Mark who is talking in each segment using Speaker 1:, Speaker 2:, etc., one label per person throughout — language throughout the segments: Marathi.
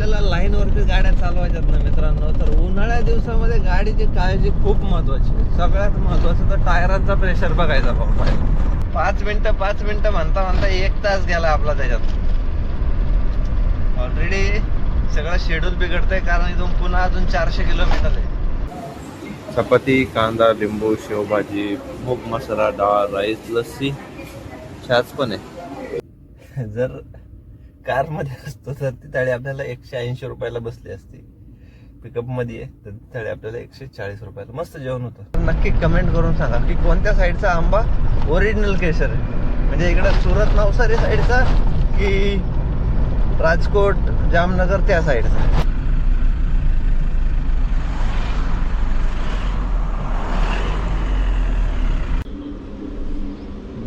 Speaker 1: आपल्याला लाईन वरती गाड्या चालवायच्यात ना मित्रांनो, तर उन्हाळ्या दिवसामध्ये गाडीची काळजी खूप महत्वाची आहे. सगळ्यात महत्वाचं तर टायरांचा प्रेशर बघायचा पाहिजे. 5 मिनिटं म्हणता म्हणता 1 तास गेला आपला त्याच्यात. ऑलरेडी सगळं शेड्यूल बिघडतंय, कारण इथून पुन्हा अजून 400 किलोमीटर आहे.
Speaker 2: चपाती, कांदा, लिंबू, शेवभाजी, मूग मसाला, डाळ, राईस, लस्सी, छाछ पण आहे.
Speaker 1: जर कार मध्ये असतो तर ती थाळी आपल्याला 180 रुपयाला बसली असती. पिकअप मध्ये आहे तर ती थाळी आपल्याला 140 रुपयाला. मस्त जेवण होतं. नक्की कमेंट करून सांगा की कोणत्या साईडचा आंबा ओरिजिनल केशर आहे, म्हणजे इकडं सुरत नवसारी साईडचा की राजकोट जामनगर त्या साईडचा.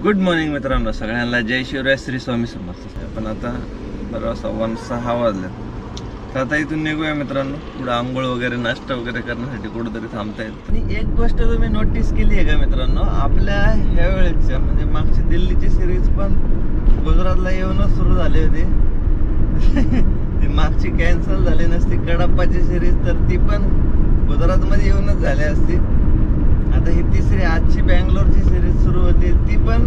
Speaker 1: गुड मॉर्निंग मित्रांनो, सगळ्यांना जय शिवराय, श्री स्वामी समर्थ. पण आता बरोबर 6:15 वाजले, तर आता इथून निघूया मित्रांनो. पुढे आंघोळ वगैरे नाश्ता वगैरे करण्यासाठी कुठेतरी थांबता येत. आणि एक गोष्ट तुम्ही नोटीस केली आहे का मित्रांनो, आपल्या ह्या वेळेच्या म्हणजे मागची दिल्लीची सिरीज पण गुजरातला येऊनच सुरू झाली होती. ती मागची कॅन्सल झाली नसती कडप्पाची सिरीज, तर ती पण गुजरातमध्ये येऊनच झाली असती. आता ही तिसरी आजची बँगलोरची सिरीज सुरू होती, ती पण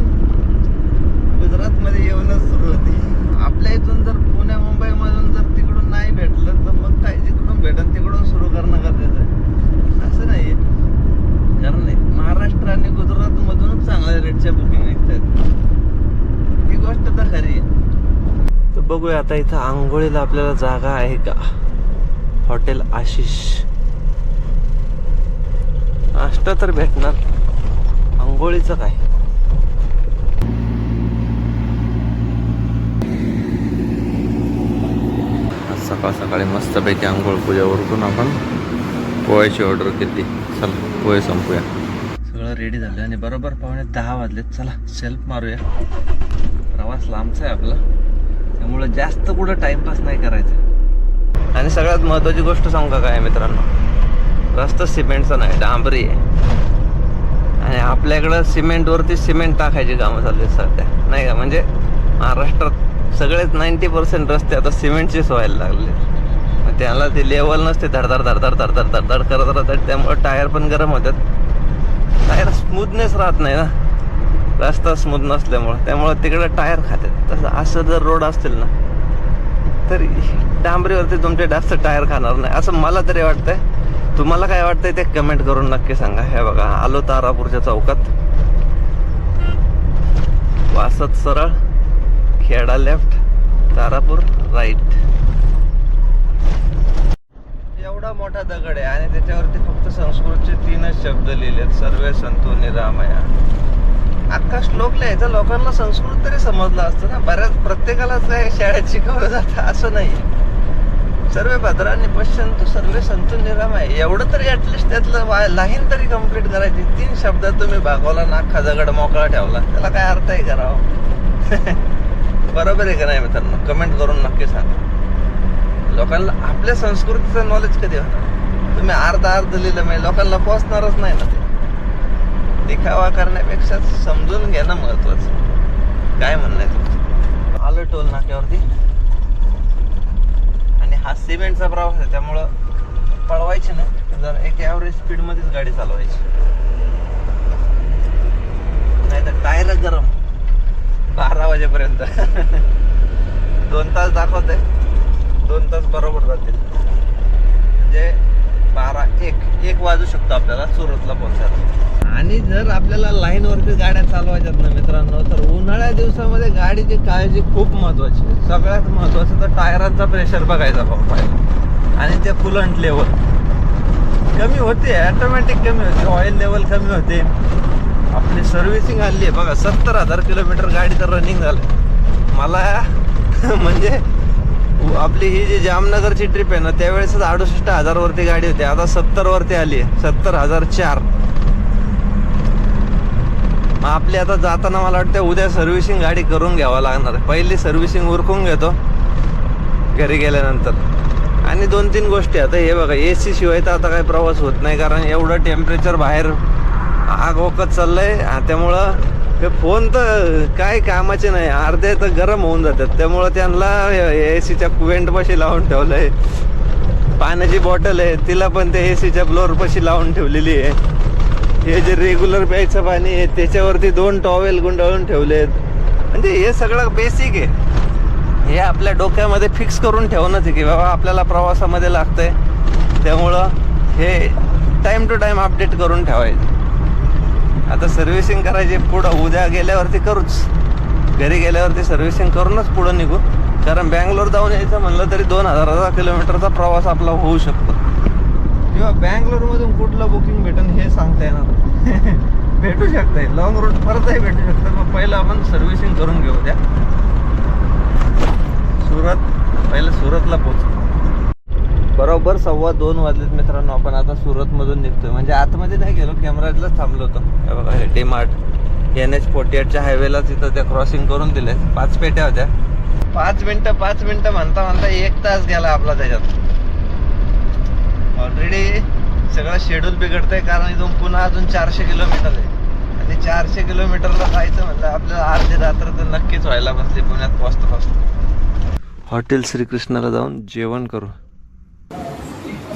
Speaker 1: गुजरातमध्ये येऊनच सुरू होती. आपल्या इथून जर पुण्या मुंबईमधून जर तिकडून नाही भेटलं तर मग काय जिकडून भेटल तिकडून सुरू करणं गरजेचं आहे. असं नाही कारण महाराष्ट्र आणि गुजरातमधूनच चांगल्या रेटच्या बुकिंग निघतात. ही गोष्ट तर खरी आहे. तर बघूया आता इथं आंघोळीला आपल्याला जागा आहे का. हॉटेल आशिष. नाश्ता तर भेटणार, आंघोळीचं काय. सकाळ सकाळी मस्तपैकी आंघोळ पूजावरून आपण पोह्याची ऑर्डर केली. चला पोहे संपूया. सगळं रेडी झालं आणि बरोबर 9:15 वाजलेत. चला सेल्फ मारूया. प्रवास लांबचा आहे आपला, त्यामुळे जास्त कुठं टाइमपास नाही करायचं. आणि सगळ्यात महत्वाची गोष्ट सांगू का काय मित्रांनो, रस्ता सिमेंटचा नाही, डांबरी आहे. आणि आपल्याकडं सिमेंटवरती सिमेंट टाकायची कामं चालू आहेत सध्या, नाही का. म्हणजे महाराष्ट्रात सगळेच 90% रस्ते आता सिमेंटचेच व्हायला लागले. मग त्याला ते लेवल नसते, धडधड धडधड धडधड धडधड करत राहतात. त्यामुळे टायर पण गरम होतात. टायर स्मूथनेस राहत नाही ना, रस्ता स्मूथ नसल्यामुळं. त्यामुळे तिकडे टायर खातात. तसं असं जर रोड असतील ना तर डांबरीवरती तुमचे जास्त टायर खाणार नाही, असं मला तरी वाटतंय. तुम्हाला काय वाटतंय ते कमेंट करून नक्की सांगा. हे बघा, आलो तारापूरच्या चौकात. वासद सरळ, खेडा लेफ्ट, तारापूर राईट. एवढा मोठा दगड आहे आणि त्याच्यावरती फक्त संस्कृतचे 3च शब्द लिहिलेत, सर्वे संतो निरामया. अख्खा श्लोक लिहायचा, लोकांना संस्कृत तरी समजलं असतं ना. प्रत्येकालाच काय शाळेत शिकवलं जातं असं नाही. सर्वे भद्रांनी पश्यंतु सर्वे संतो निरामय, एवढं तरी ऍटलिस्ट त्यातलं लाईन तरी कम्प्लीट करायची. 3 शब्दात तुम्ही भागवला ना, अख्खा दगड मोकळा ठेवला, त्याला काय अर्थ आहे करावं. बरोबर आहे का नाही मित्रांनो, कमेंट करून नक्की सांगा. लोकांना आपल्या संस्कृतीचं नॉलेज कधी होणार. तुम्ही अर्धा लिहिलं म्हणजे लोकांना पोहोचणारच नाही ना. ते दिखावा करण्यापेक्षा समजून घेणं महत्वाचं. काय म्हणणं आहे तुमचं. आलो टोल नाक्यावरती आणि हा सिमेंटचा प्रवास आहे, त्यामुळं पळवायची नाही, जर एक ॲव्हरेज स्पीडमध्येच गाडी चालवायची. नाही तर टायर गरम 12 वाजेपर्यंत. 2 तास दाखवते, 2 तास बरोबर जातील. म्हणजे 1 वाजू शकतो आपल्याला सुरतला पोहोचायला. आणि जर आपल्याला लाईन वरती गाड्या चालवायच्यात ना मित्रांनो, तर उन्हाळ्या दिवसामध्ये गाडीची काळजी खूप महत्वाची आहे. सगळ्यात महत्वाचं तर टायरांचा प्रेशर बघायचा पाहिजे. आणि ते कुलंट लेवल कमी होते, ऑटोमॅटिक कमी होते, ऑइल लेवल कमी होते. आपली सर्व्हिसिंग आली आहे बघा, 70,000 किलोमीटर गाडी तर रनिंग झालं. मला म्हणजे आपली ही जी जामनगरची ट्रिप आहे ना, त्यावेळेस 68,000 वरती गाडी होती, आता 70 वरती आली आहे, 70,004. आपली आता जाताना मला वाटतं उद्या सर्व्हिसिंग गाडी करून घ्यावं लागणार आहे. पहिली सर्व्हिसिंग उरकून घेतो घरी गेल्यानंतर. आणि 2-3 गोष्टी आता हे बघा, AC शिवाय तर आता काही प्रवास होत नाही, कारण एवढं टेम्परेचर बाहेर आग ओकत चाललंय. त्यामुळं हे फोन तर काय कामाचे नाही, अर्धे तर गरम होऊन जातात. त्यामुळं त्यांना एसीच्या कुवेंट पाशी लावून ठेवलंय. पाण्याची बॉटल आहे तिला पण ते एसीच्या ब्लोअर पाशी लावून ठेवलेली आहे. हे जे रेग्युलर प्यायचं पाणी आहे त्याच्यावरती 2 टॉवेल गुंडाळून ठेवलेत. म्हणजे हे सगळं बेसिक आहे. हे आपल्या डोक्यामध्ये फिक्स करून ठेवणंच आहे की बाबा आपल्याला प्रवासामध्ये लागतंय, त्यामुळं हे टाइम टू टाइम अपडेट करून ठेवायचे. आता सर्व्हिसिंग करायची पुढं उद्या गेल्यावरती करूच, घरी गेल्यावरती सर्व्हिसिंग करूनच पुढं निघू. कारण बँगलोर जाऊन यायचं म्हणलं तरी 2000 किलोमीटरचा प्रवास आपला होऊ शकतो. किंवा बँगलोरमधून कुठलं बुकिंग भेटेल हे सांगता येणार भेटू शकतंय, लॉंग रूट परतही भेटू शकतं. मग पहिलं आपण सर्व्हिसिंग करून घेऊ द्या. पहिलं सुरतला पोहोचू. बरोबर 2:15 वाजलेत मित्रांनो. आपण आता सुरतमधून निघतोय. म्हणजे आतमध्ये नाही गेलो, कॅमेराजलाच थांबलो होतो. हे बघा हे डीमार्ट NH48च्या हायवेला तिथं त्या क्रॉसिंग करून दिले. 5 पेट्या होत्या. 5 मिनिटं म्हणता म्हणता 1 तास गेला आपला त्याच्यात. ऑलरेडी सगळं शेड्यूल बिघडतंय कारण इथून पुन्हा अजून 400 किलोमीटर आहे. आणि 400 किलोमीटरला जायचं म्हणलं आपल्याला अर्धी रात्र तर नक्कीच व्हायला बसली पुण्यात पोहोचता. हॉटेल श्रीकृष्णाला जाऊन जेवण करू.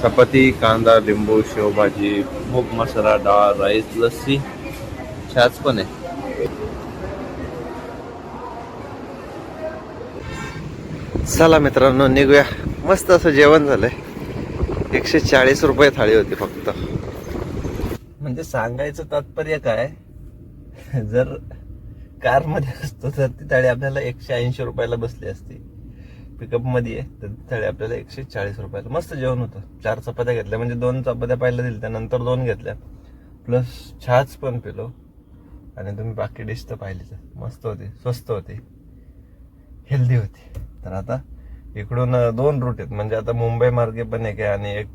Speaker 2: चपाती, कांदा, लिंबू, शेवभाजी, मूग मसाला, डाळ, राईस, लस्सी, छाछ पण आहे.
Speaker 1: चला मित्रांनो निघूया. मस्त असं जेवण झालंय. 140 रुपये थाळी होती फक्त. म्हणजे सांगायचं तात्पर्य काय, जर कारमध्ये असतो तर ती थाळी आपल्याला 180 रुपयाला बसली असती. पिकअप मध्ये आहे तर ती थाळी आपल्याला 140 रुपयाला. मस्त जेवण होतं. 4 चपात्या घेतल्या, म्हणजे 2 चपात्या पहिल्या दिल्या, त्यानंतर 2 घेतल्या, प्लस छाछ पण पिलो. आणि तुम्ही बाकी डिश तर पाहिलीच, मस्त होती, स्वस्त होती, हेल्दी होती. तर आता इकडून 2 रूट आहेत. म्हणजे आता मुंबई मार्गे पण एक आहे आणि एक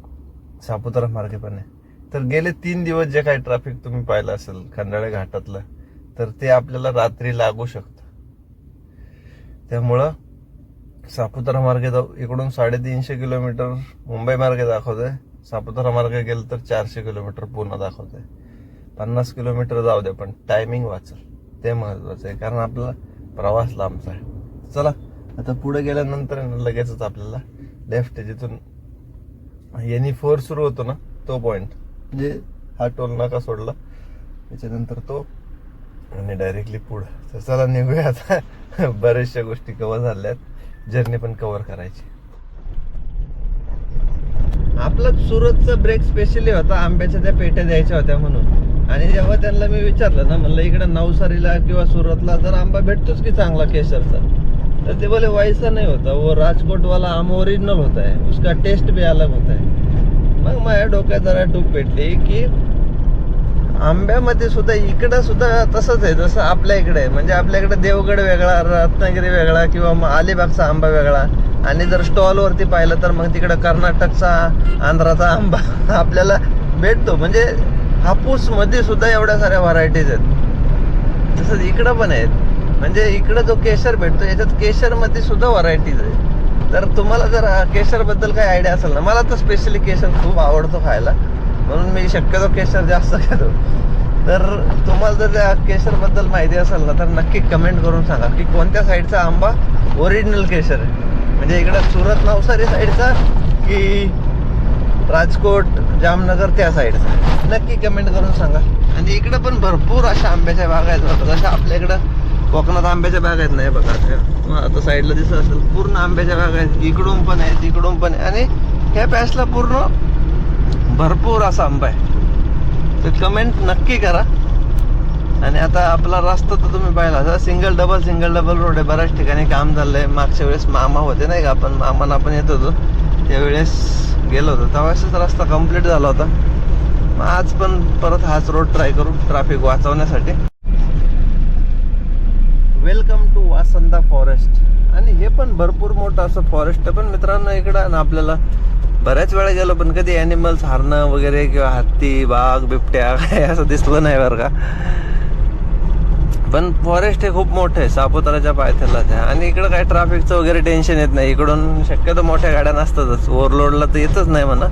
Speaker 1: सापुतारा मार्गे पण आहे. तर गेले 3 दिवस जे काही ट्रॅफिक तुम्ही पाहिलं असेल खंडाळे घाटातलं, तर ते आपल्याला रात्री लागू शकतं. त्यामुळं सापुतारा मार्गे जाऊ. इकडून 350 किलोमीटर मुंबई मार्गे दाखवतोय. सापुतारा मार्गे गेलं तर 400 किलोमीटर पुन्हा दाखवतोय. 50 किलोमीटर जाऊ दे, पण टायमिंग वाचल, ते महत्वाचं आहे. कारण आपला प्रवास लांबचा आहे. चला आता पुढे गेल्यानंतर लगेचच आपल्याला लेफ्ट जिथून NE4 सुरू होतो ना तो पॉइंट, म्हणजे हा टोल नाका सोडला त्याच्यानंतर तो, आणि डायरेक्टली पुढं. तर चला निघूया आता. बऱ्याचशा गोष्टी कव्हर झाल्यात, जर्नी पण कव्हर करायची. आपला सुरतचा ब्रेक स्पेशली होता आंब्याच्या त्या पेट्या द्यायच्या होत्या म्हणून. आणि जेव्हा त्यांना मी विचारलं ना, म्हणलं इकडे नवसारीला किंवा सुरतला जर आंबा भेटतोच की चांगला केशरचा, तर ते बोले वैसा नहीं होता, वो राजकोट वाला आम ओरिजिनल होता है, उसका टेस्ट भी अलग होता है. मग माझ्या डोक्यात जरा टूप पेटली की आंब्यामध्ये सुद्धा इकडं सुद्धा तसंच आहे जसं आपल्या इकडे आहे. म्हणजे आपल्या इकडे देवगड वेगळा, रत्नागिरी वेगळा, किंवा अलिबागचा आंबा वेगळा. आणि जर स्टॉलवरती पाहिलं तर मग तिकडं कर्नाटकचा, आंध्राचा आंबा आपल्याला भेटतो. म्हणजे हापूसमध्ये सुद्धा एवढ्या साऱ्या व्हरायटीज आहेत. तसंच इकडं पण आहेत. म्हणजे इकडं जो केशर भेटतो याच्यात केशरमध्ये सुद्धा व्हरायटीज आहे. तर तुम्हाला जर केशरबद्दल काही आयडिया असेल ना, मला तर स्पेशली केशर खूप आवडतो खायला, म्हणून मी शक्यतो केशर जास्त घेतो. तर तुम्हाला जर त्या केशरबद्दल माहिती असेल ना तर नक्की कमेंट करून सांगा की कोणत्या साईडचा आंबा ओरिजिनल केशर आहे. म्हणजे इकडं सुरत नवसारी साईडचा की राजकोट जामनगर त्या साईडचा, नक्की कमेंट करून सांगा. आणि इकडं पण भरपूर अशा आंब्याच्या बागा आहेत. जशा आपल्या इकडं कोकणात आंब्याच्या बागा आहेत नाही बघा, आता साईडला दिसत असेल पूर्ण आंब्याच्या बागा आहेत. इकडून पण आहे, तिकडून पण आहे. आणि ह्या पॅचला पूर्ण भरपूर असा आंबा आहे. तर कमेंट नक्की करा. आणि आता आपला रस्ता तर तुम्ही पाहिला, सिंगल डबल रोड आहे. बऱ्याच ठिकाणी काम झालंय. मागच्या वेळेस मामा होते नाही का, आपण येत होतो त्यावेळेस गेलो होतो, त्यावेळेस रस्ता कम्प्लीट झाला होता. मग आज पण परत हाच रोड ट्राय करू ट्रॅफिक वाचवण्यासाठी. Welcome to Vasanda forest. आणि हे पण भरपूर मोठं असं फॉरेस्ट आहे. पण मित्रांनो इकडं ना आपल्याला बऱ्याच वेळा गेलो पण कधी ॲनिमल्स, हरणं वगैरे किंवा हत्ती, वाघ, बिबट्या काय असं दिसलं नाही बरं का. पण फॉरेस्ट हे खूप मोठं आहे, सापुताराच्या पायथ्यालाच आहे. आणि इकडं काय ट्रॅफिकचं वगैरे टेन्शन येत नाही. इकडून शक्यतो मोठ्या गाड्या नसतातच, ओव्हरलोडला तर येतच नाही म्हणा,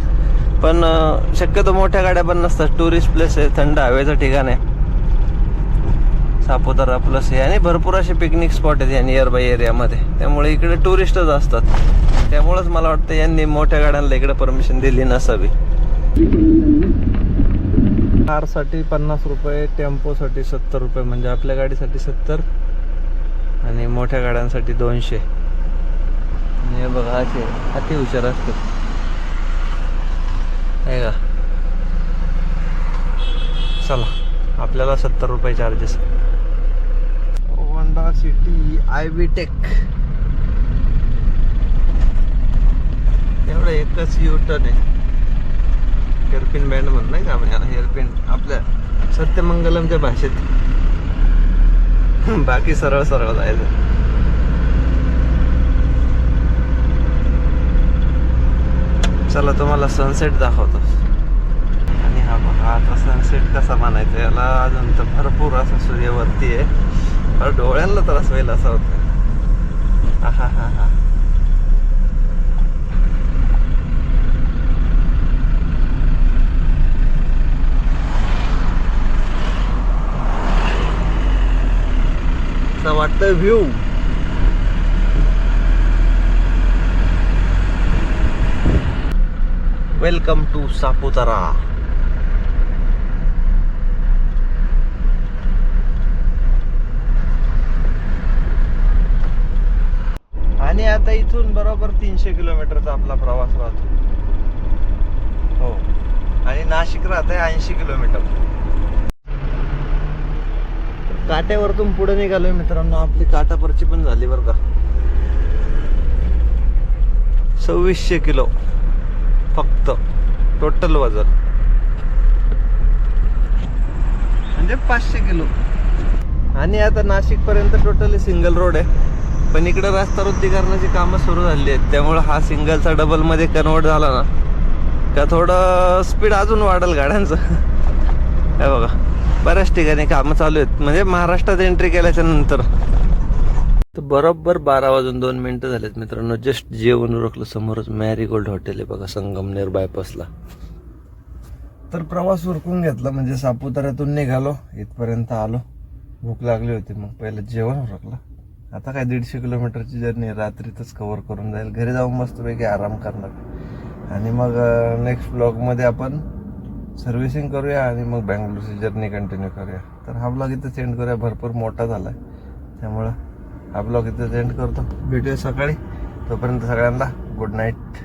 Speaker 1: पण शक्यतो मोठ्या गाड्या पण नसतात. टुरिस्ट प्लेस आहे, थंड हवेचं ठिकाण आहे. सापुतारा प्लस हे आणि भरपूर असे पिकनिक स्पॉट आहेत या नियर बाय एरियामध्ये. त्यामुळे इकडे टुरिस्टच असतात. त्यामुळेच मला वाटतं यांनी मोठ्या गाड्यांना इकडे परमिशन दिली नसावी. कारसाठी 50 रुपये, टेम्पोसाठी 70 रुपये, म्हणजे आपल्या गाडीसाठी 70 आणि मोठ्या गाड्यांसाठी 200. आणि हे बघा असे अति हुशार असतात आहे का. चला आपल्याला 70 रुपये charges. Honda City IV tech. एवढं एकच युटर्न आहे. हेअरपिन बँड म्हणत नाही का आपण याला, हेअरपिन आपल्या सत्यमंगलमच्या भाषेत. बाकी सरळ सरळ जायचं. चला तुम्हाला सनसेट दाखवतो. आणि हा बघा आता सनसेट कसा म्हणायचा याला, अजून तर भरपूर असं सूर्यवरती आहे. डोळ्यांना त्रास होईल असा होतं. हा हा हा हा. असं वाटतं व्ह्यू. Welcome to Saputara. आणि आता इथून बरोबर 300 किलोमीटरचा आपला प्रवास राहतो. हो, आणि नाशिक राहत आहे 80 किलोमीटर. काट्यावरतून पुढे निघालोय मित्रांनो. आपली काटापरची पण झाली बरं का. 2600 किलो फक्त टोटल वजन, म्हणजे 500 किलो. आणि आता नाशिक पर्यंत टोटली सिंगल रोड आहे. पण इकडे रस्ता रुंदीकरणाची कामं सुरू झाली आहेत. त्यामुळे हा सिंगलचा डबल मध्ये कन्वर्ट झाला ना का थोडं स्पीड अजून वाढेल गाड्यांचं. हे बघा बऱ्याच ठिकाणी कामं चालू आहेत, म्हणजे महाराष्ट्रात एंट्री केल्याच्या नंतर. तर बरोबर 12:02 झालेत मित्रांनो. जस्ट जेवण उरकलं. समोरच मॅरीगोल्ड हॉटेल आहे बघा, संगमनेर बायपासला. तर प्रवास उरकून घेतला, म्हणजे सापुताऱ्यातून निघालो, इथपर्यंत आलो. भूक लागली होती, मग पहिलं जेवण उरकलं. आता काय 150 किलोमीटरची जर्नी रात्रीतच कव्हर करून जाईल. घरी जाऊन मस्तपैकी आराम करणार. आणि मग नेक्स्ट ब्लॉगमध्ये आपण सर्व्हिसिंग करूया आणि मग बँगलोरची जर्नी कंटिन्यू करूया. तर हा ब्लॉग इथं सेंड करूया. भरपूर मोठा झाला आहे, त्यामुळं हा ब्लॉग इथं सेंड करतो. भेटूया सकाळी. तोपर्यंत सगळ्यांना गुड नाईट.